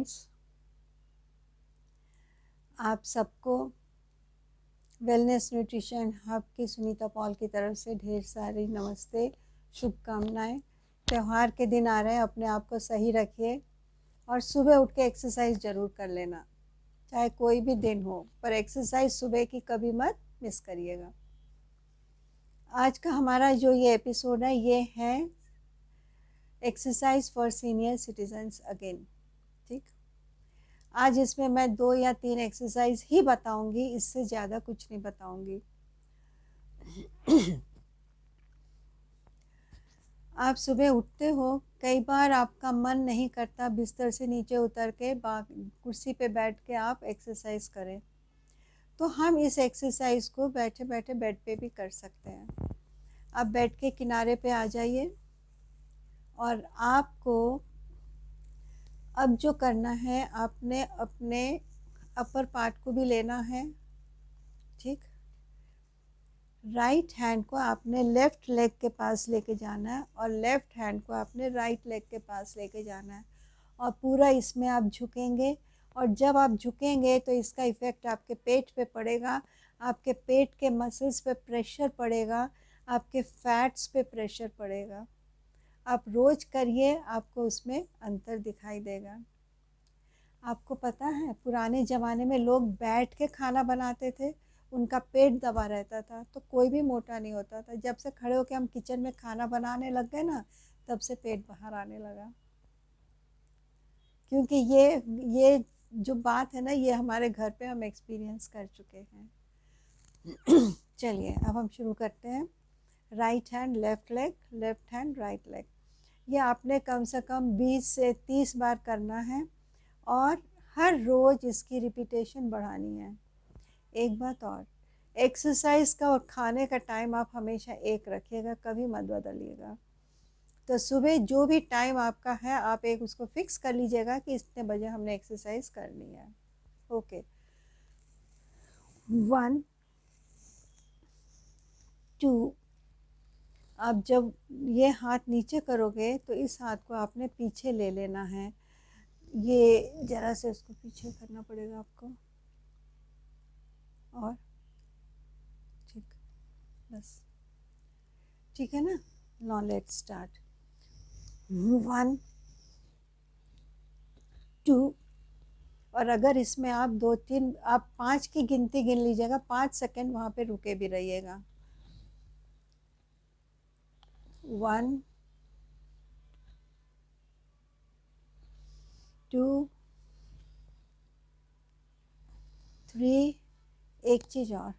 Friends, आप सबको wellness nutrition hub की सुनीता पॉल की तरफ से ढेर सारी नमस्ते, शुभकामनाएं। त्यौहार के दिन आ रहे हैं, अपने आप को सही रखिए और सुबह उठ के एक्सरसाइज ज़रूर कर लेना, चाहे कोई भी दिन हो, पर एक्सरसाइज सुबह की कभी मत मिस करिएगा। आज का हमारा जो ये एपिसोड है, ये है exercise for senior citizens again. ठीक, आज इसमें मैं 2 या 3 एक्सरसाइज ही बताऊंगी, इससे ज़्यादा कुछ नहीं बताऊंगी। आप सुबह उठते हो, कई बार आपका मन नहीं करता बिस्तर से नीचे उतर के कुर्सी पे बैठ के आप एक्सरसाइज करें, तो हम इस एक्सरसाइज को बैठे बैठे बेड पे भी कर सकते हैं। आप बेड के किनारे पे आ जाइए और आपको अब जो करना है, आपने अपने अपर पार्ट को भी लेना है। ठीक, राइट हैंड को आपने लेफ्ट लेग के पास लेके जाना है और लेफ्ट हैंड को आपने राइट लेग के पास लेके जाना है और पूरा इसमें आप झुकेंगे। और जब आप झुकेंगे तो इसका इफ़ेक्ट आपके पेट पे पड़ेगा, आपके पेट के मसल्स पे प्रेशर पड़ेगा, आपके फैट्स पे प्रेशर पड़ेगा। आप रोज़ करिए, आपको उसमें अंतर दिखाई देगा। आपको पता है, पुराने ज़माने में लोग बैठ के खाना बनाते थे, उनका पेट दबा रहता था, तो कोई भी मोटा नहीं होता था। जब से खड़े होकर हम किचन में खाना बनाने लग गए ना, तब से पेट बाहर आने लगा। क्योंकि ये जो बात है ना, ये हमारे घर पे हम एक्सपीरियंस कर चुके हैं। चलिए अब हम शुरू करते हैं। Right hand left leg, left hand right leg. ये आपने कम से कम 20 से 30 बार करना है और हर रोज़ इसकी रिपीटेशन बढ़ानी है। एक बात और, एक्सरसाइज का और खाने का टाइम आप हमेशा एक रखिएगा, कभी मत बदलिएगा। तो सुबह जो भी टाइम आपका है, आप एक उसको फिक्स कर लीजिएगा कि इतने बजे हमने एक्सरसाइज करनी है। ओके, 1 2। आप जब ये हाथ नीचे करोगे तो इस हाथ को आपने पीछे ले लेना है। ये ज़रा से उसको पीछे करना पड़ेगा आपको, और ठीक, बस ठीक है ना। Now let's start. 1 2। और अगर इसमें आप 2-3, आप 5 की गिनती गिन लीजिएगा, 5 सेकेंड वहाँ पे रुके भी रहिएगा। 1 2 3। एक चीज़ और,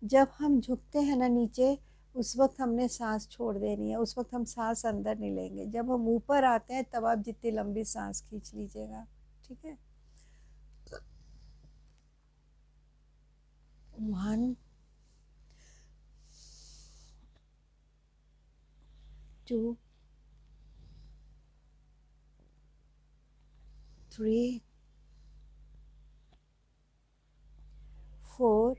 जब हम झुकते हैं ना नीचे, उस वक्त हमने सांस छोड़ देनी है, उस वक्त हम सांस अंदर नहीं लेंगे। जब हम ऊपर आते हैं तब आप जितनी लंबी सांस खींच लीजिएगा। ठीक है, 1 2 3 4।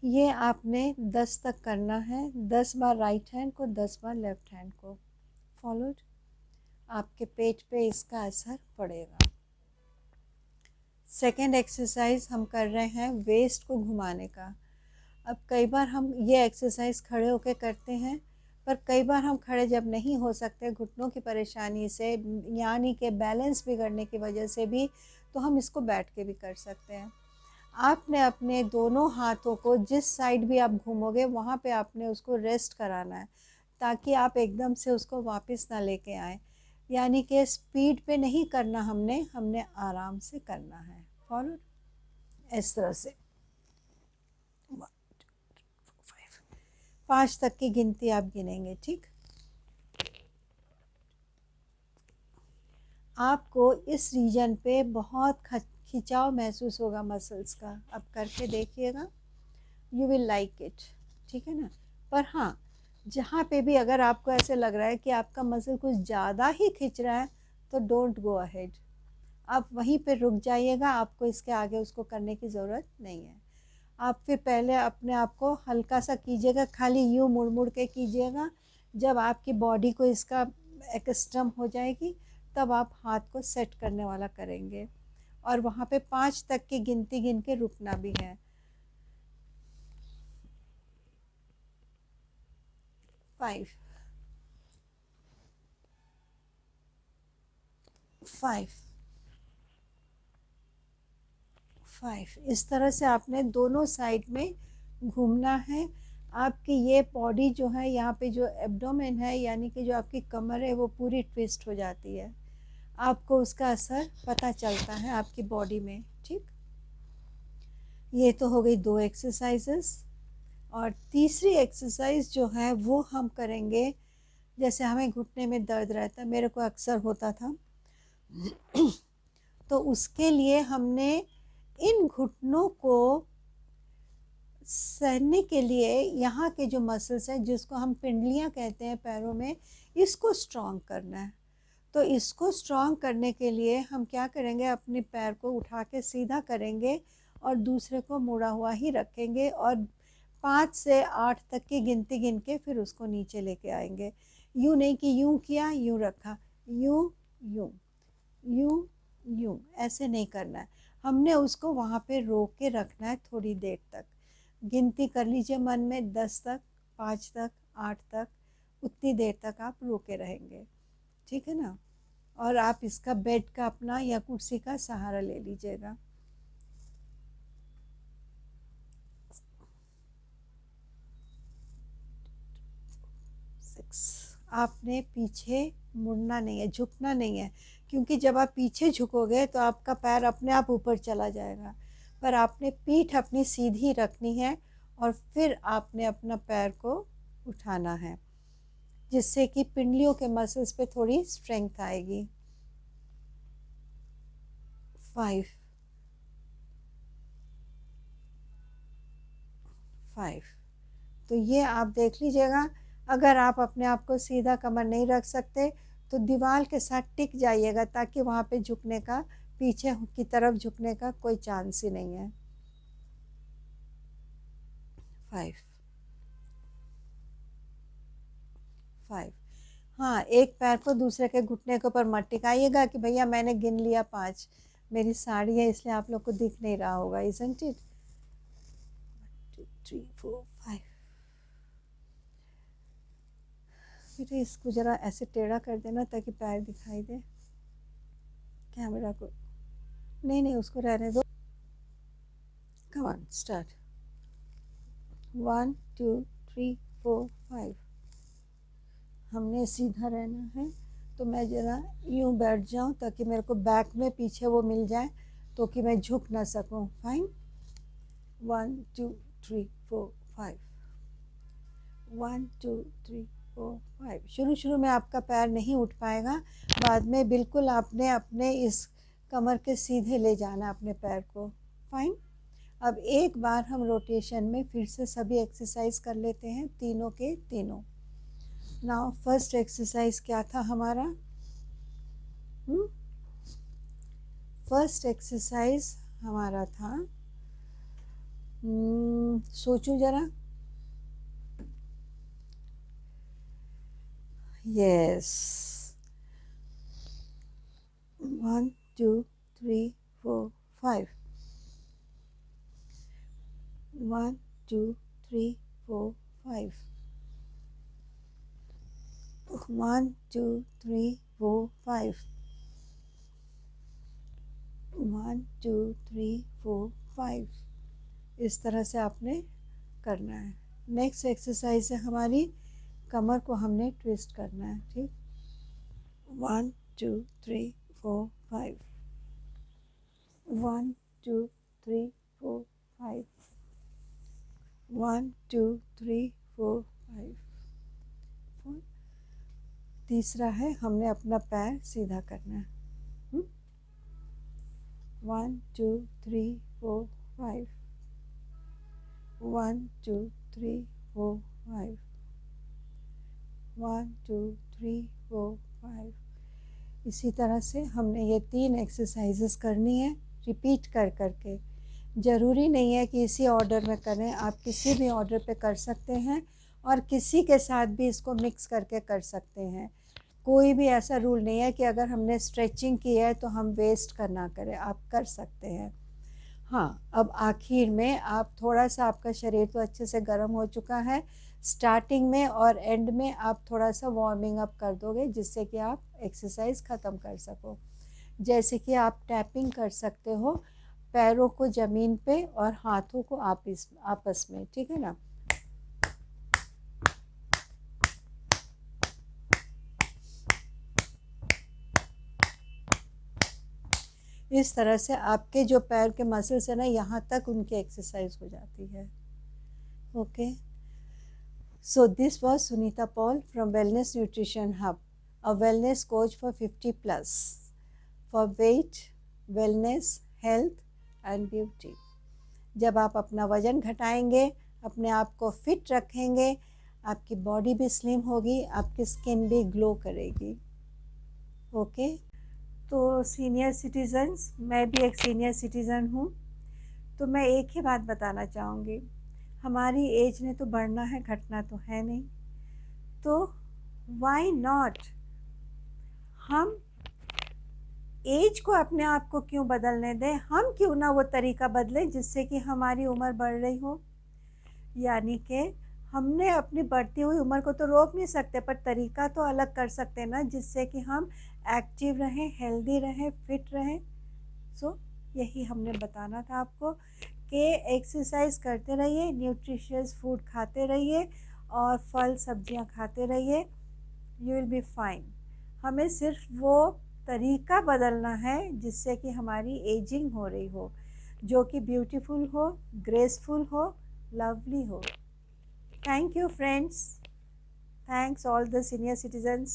ये आपने 10 तक करना है, 10 बार राइट हैंड को, 10 बार लेफ्ट हैंड को। फॉलोड, आपके पेट पे इसका असर पड़ेगा। सेकेंड एक्सरसाइज हम कर रहे हैं वेस्ट को घुमाने का। अब कई बार हम ये एक्सरसाइज खड़े होकर करते हैं, पर कई बार हम खड़े जब नहीं हो सकते, घुटनों की परेशानी से, यानी कि बैलेंस बिगड़ने की वजह से भी, तो हम इसको बैठ के भी कर सकते हैं। आपने अपने दोनों हाथों को जिस साइड भी आप घूमोगे वहाँ पे आपने उसको रेस्ट कराना है, ताकि आप एकदम से उसको वापस ना लेके आए। यानी कि स्पीड पे नहीं करना, हमने आराम से करना है। फॉलो इस तरह से 5 तक की गिनती आप गिनेंगे। ठीक, आपको इस रीजन पे बहुत खिंचाव महसूस होगा मसल्स का। अब करके देखिएगा, यू विल लाइक इट। ठीक है ना। पर हाँ, जहाँ पे भी अगर आपको ऐसे लग रहा है कि आपका मसल कुछ ज़्यादा ही खिंच रहा है, तो डोंट गो अहेड, आप वहीं पे रुक जाइएगा। आपको इसके आगे उसको करने की ज़रूरत नहीं है। आप फिर पहले अपने आप को हल्का सा कीजिएगा, खाली यूँ मुड़ मुड़ के कीजिएगा। जब आपकी बॉडी को इसका एक्स्टम हो जाएगी, तब आप हाथ को सेट करने वाला करेंगे और वहाँ पे 5 तक की गिनती गिन के रुकना भी है। 5 5 5 इस तरह से आपने दोनों साइड में घूमना है। आपकी ये बॉडी जो है, यहाँ पे जो एब्डोमेन है यानी कि जो आपकी कमर है वो पूरी ट्विस्ट हो जाती है, आपको उसका असर पता चलता है आपकी बॉडी में। ठीक, ये तो हो गई 2 एक्सरसाइजेस। और तीसरी एक्सरसाइज जो है वो हम करेंगे, जैसे हमें घुटने में दर्द रहता है, मेरे को अक्सर होता था तो उसके लिए हमने इन घुटनों को सहने के लिए यहाँ के जो मसल्स हैं जिसको हम पिंडलियाँ कहते हैं पैरों में, इसको स्ट्रॉन्ग करना है। तो इसको स्ट्रॉन्ग करने के लिए हम क्या करेंगे, अपने पैर को उठा के सीधा करेंगे और दूसरे को मुड़ा हुआ ही रखेंगे और 5 से 8 तक की गिनती गिन के फिर उसको नीचे लेके आएंगे। यूँ नहीं कि यूँ किया यूँ रखा, यूँ यूँ यूँ यूँ, ऐसे नहीं करना है। हमने उसको वहाँ पे रोक के रखना है थोड़ी देर तक। गिनती कर लीजिए मन में 10 तक, 5 तक, 8 तक, उतनी देर तक आप रोके रहेंगे। ठीक है ना। और आप इसका बेड का अपना या कुर्सी का सहारा ले लीजिएगा। आपने पीछे मुड़ना नहीं है, झुकना नहीं है, क्योंकि जब आप पीछे झुकोगे तो आपका पैर अपने आप ऊपर चला जाएगा। पर आपने पीठ अपनी सीधी रखनी है और फिर आपने अपना पैर को उठाना है, जिससे कि पिंडलियों के मसल्स पे थोड़ी स्ट्रेंथ आएगी। 5 5 तो ये आप देख लीजिएगा। अगर आप अपने आप को सीधा कमर नहीं रख सकते तो दीवार के साथ टिक जाइएगा, ताकि वहाँ पे झुकने का, पीछे की तरफ झुकने का कोई चांस ही नहीं है। 5 5 हाँ, एक पैर को दूसरे के घुटने के ऊपर मत टिकाइएगा कि भैया मैंने गिन लिया 5। मेरी साड़ी है इसलिए आप लोग को दिख नहीं रहा होगा, isn't it? 1 2 3 4 5। बेटे इसको ज़रा ऐसे टेढ़ा कर देना ताकि पैर दिखाई दे कैमरा को। नहीं नहीं, उसको रहने दो। Come on, start. 1 2 3 4 5। हमने सीधा रहना है, तो मैं ज़रा यूँ बैठ जाऊँ ताकि मेरे को बैक में पीछे वो मिल जाए, तो कि मैं झुक ना सकूँ। फाइन। 1 2 3 4 5। 1 2 3 4 5। शुरू में आपका पैर नहीं उठ पाएगा, बाद में बिल्कुल आपने अपने इस कमर के सीधे ले जाना अपने पैर को। फाइन। अब एक बार हम रोटेशन में फिर से सभी एक्सरसाइज कर लेते हैं, तीनों के तीनों। नाउ फर्स्ट एक्सरसाइज क्या था हमारा? फर्स्ट एक्सरसाइज हमारा था, सोचूं जरा। यस, 1 2 3 4 5। 1 2 3 4 5। 1 2 3 4 5। 1 2 3 4 5। इस तरह से आपने करना है। नेक्स्ट एक्सरसाइज है हमारी, कमर को हमने ट्विस्ट करना है। ठीक, 1 2 3 4 5। 1 2 3 4 5। 1 2 3 4 5। तीसरा है, हमने अपना पैर सीधा करना है। 1 2 3 4 5। 1 2 3 4 5। 1 2 3 4 5। इसी तरह से हमने ये 3 एक्सरसाइजेस करनी है, रिपीट कर करके। ज़रूरी नहीं है कि इसी ऑर्डर में करें, आप किसी भी ऑर्डर पे कर सकते हैं और किसी के साथ भी इसको मिक्स करके कर सकते हैं। कोई भी ऐसा रूल नहीं है कि अगर हमने स्ट्रेचिंग की है तो हम वेस्ट करना करें, आप कर सकते हैं। हाँ, अब आखिर में आप थोड़ा सा, आपका शरीर तो अच्छे से गर्म हो चुका है, स्टार्टिंग में और एंड में आप थोड़ा सा वार्मिंग अप कर दोगे जिससे कि आप एक्सरसाइज ख़त्म कर सको। जैसे कि आप टैपिंग कर सकते हो पैरों को ज़मीन पे और हाथों को आपस में, ठीक है ना। इस तरह से आपके जो पैर के मसल्स है ना, यहाँ तक उनकी एक्सरसाइज हो जाती है। Okay, so this was Sunita Paul from wellness nutrition hub, a wellness coach for 50+ for wait, wellness, health and beauty. जब आप अपना वज़न घटाएंगे, अपने आप को फिट रखेंगे, आपकी बॉडी भी स्लिम होगी, आपकी स्किन भी ग्लो करेगी। ओके, तो सीनियर सिटीज़न्स, मैं भी एक सीनियर सिटीज़न हूँ, तो मैं एक ही बात बताना चाहूँगी, हमारी एज ने तो बढ़ना है, घटना तो है नहीं, तो व्हाई नॉट हम एज को अपने आप को क्यों बदलने दें, हम क्यों ना वो तरीका बदलें जिससे कि हमारी उम्र बढ़ रही हो। यानी कि हमने अपनी बढ़ती हुई उम्र को तो रोक नहीं सकते, पर तरीका तो अलग कर सकते हैं ना, जिससे कि हम एक्टिव रहें, हेल्दी रहें, फिट रहें। सो यही हमने बताना था आपको कि एक्सरसाइज करते रहिए, न्यूट्रिशियस फूड खाते रहिए और फल सब्जियां खाते रहिए, यू विल बी फाइन। हमें सिर्फ वो तरीका बदलना है जिससे कि हमारी एजिंग हो रही हो, जो कि ब्यूटीफुल हो, ग्रेसफुल हो, लवली हो। Thank you, friends. Thanks all the senior citizens.